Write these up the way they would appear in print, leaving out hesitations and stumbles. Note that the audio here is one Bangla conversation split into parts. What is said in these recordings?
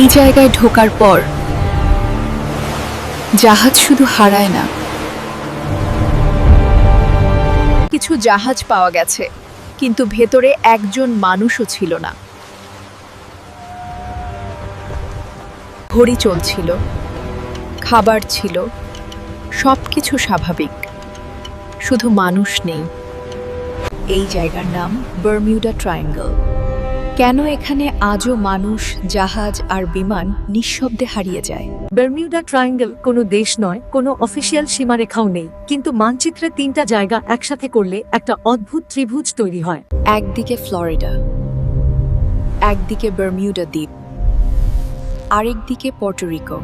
এই জায়গায় ঢোকার পর জাহাজ শুধু হারায় না, কিছু জাহাজ পাওয়া গেছে, কিন্তু ভেতরে একজন মানুষও ছিল না। ঘড়ি চলছিল, খাবার ছিল, সবকিছু স্বাভাবিক, শুধু মানুষ নেই। এই জায়গার নাম বারমিউডা ট্রায়াঙ্গল। কেন এখানে আজও মানুষ, জাহাজ আর বিমান নিঃশব্দে হারিয়ে যায়? বারমিউডা ট্রায়াঙ্গল কোনো দেশ নয়, কোনো অফিসিয়াল সীমারেখাও নেই, কিন্তু মানচিত্রে তিনটা জায়গা একসাথে করলে একটা অদ্ভুত ত্রিভুজ তৈরি হয়। একদিকে ফ্লোরিডা, একদিকে বারমিউডা দ্বীপ, আরেকদিকে পোর্টোরিকো।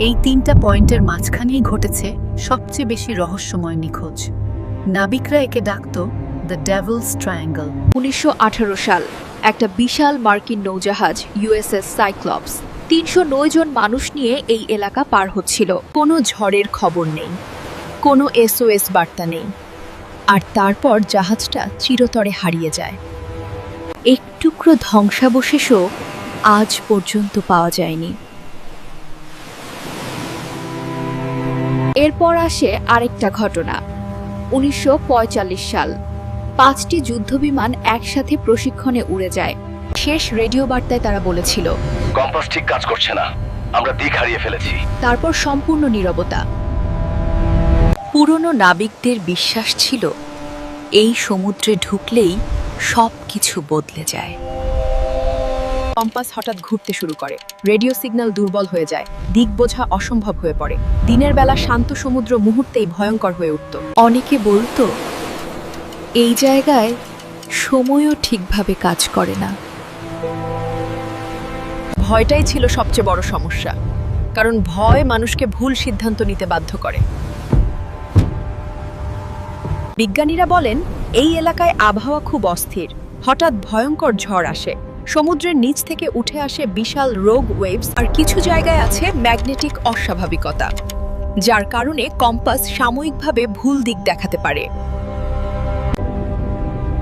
এই তিনটা পয়েন্টের মাঝখানেই ঘটেছে সবচেয়ে বেশি রহস্যময় নিখোঁজ। নাবিকরা একে ডাকত দ্য ডেভিলস ট্রায়াঙ্গল। 1918 সাল একটা বিশাল মার্কিন নৌজাহাজ ইউএসএস সাইক্লপস 309 জন মানুষ নিয়ে এই এলাকা পার হচ্ছিল। কোনো ঝড়ের খবর নেই, কোনো এসওএস বার্তা নেই, আর তারপর জাহাজটা চিরতরে হারিয়ে যায়। এক টুকরো ধ্বংসাবশেষও আজ পর্যন্ত পাওয়া যায়নি। এরপর আসে আরেকটা ঘটনা। 1945 সাল 5টি যুদ্ধবিমান একসাথে প্রশিক্ষণে উড়ে যায়। শেষ রেডিও বার্তায় তারা বলেছিল, কম্পাস ঠিক কাজ করছে না, আমরা দিক হারিয়ে ফেলেছি। তারপর সম্পূর্ণ নীরবতা। পুরনো নাবিকদের বিশ্বাস ছিল এই সমুদ্রে ঢুকলেই সব কিছু বদলে যায়। কম্পাস হঠাৎ ঘুরতে শুরু করে, রেডিও সিগন্যাল দুর্বল হয়ে যায়, দিক বোঝা অসম্ভব হয়ে পড়ে। দিনের বেলা শান্ত সমুদ্র মুহূর্তেই ভয়ঙ্কর হয়ে উঠত। অনেকে বলতো এই জায়গায় সময়ও ঠিকভাবে কাজ করে না। ভয়টাই ছিল সবচেয়ে বড় সমস্যা, কারণ ভয় মানুষকে ভুল সিদ্ধান্ত নিতে বাধ্য করে। বিজ্ঞানীরা বলেন এই এলাকায় আবহাওয়া খুব অস্থির। হঠাৎ ভয়ঙ্কর ঝড় আসে, সমুদ্রের নিচ থেকে উঠে আসে বিশাল রোগ ওয়েভস, আর কিছু জায়গায় আছে ম্যাগনেটিক অস্বাভাবিকতা, যার কারণে কম্পাস সাময়িকভাবে ভুল দিক দেখাতে পারে।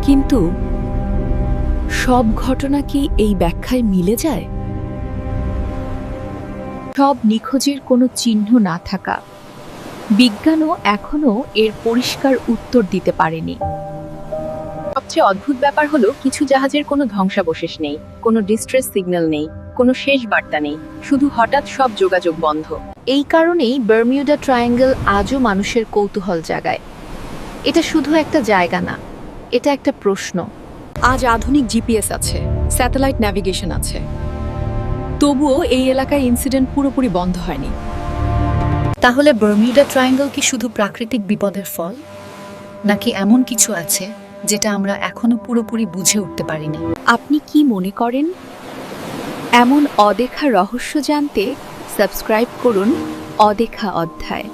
কিন্তু সব ঘটনা কি এই ব্যাখ্যায় মিলে যায়? সব নিখোঁজের কোনো চিহ্ন না থাকা, বিজ্ঞানও এখনো এর পরিষ্কার উত্তর দিতে পারেনি। সবচেয়ে অদ্ভুত ব্যাপার হলো কিছু জাহাজের কোনো ধ্বংসাবশেষ নেই, কোনো ডিস্ট্রেস সিগন্যাল নেই, কোনো শেষ বার্তা নেই, শুধু হঠাৎ সব যোগাযোগ বন্ধ। এই কারণেই বারমিউডা ট্রায়াঙ্গল আজও মানুষের কৌতূহল জাগায়। এটা শুধু একটা জায়গা না, এটা একটা প্রশ্ন। আজ আধুনিক জিপিএস আছে, স্যাটেলাইট ন্যাভিগেশন আছে, তবুও এই এলাকায় ইনসিডেন্ট পুরোপুরি বন্ধ হয়নি। তাহলে বারমিউডা ট্রায়াঙ্গল কি শুধু প্রাকৃতিক বিপদের ফল, নাকি এমন কিছু আছে যেটা আমরা এখনো পুরোপুরি বুঝে উঠতে পারিনি? আপনি কি মনে করেন? এমন অদেখা রহস্য জানতে সাবস্ক্রাইব করুন অদেখা অধ্যায়।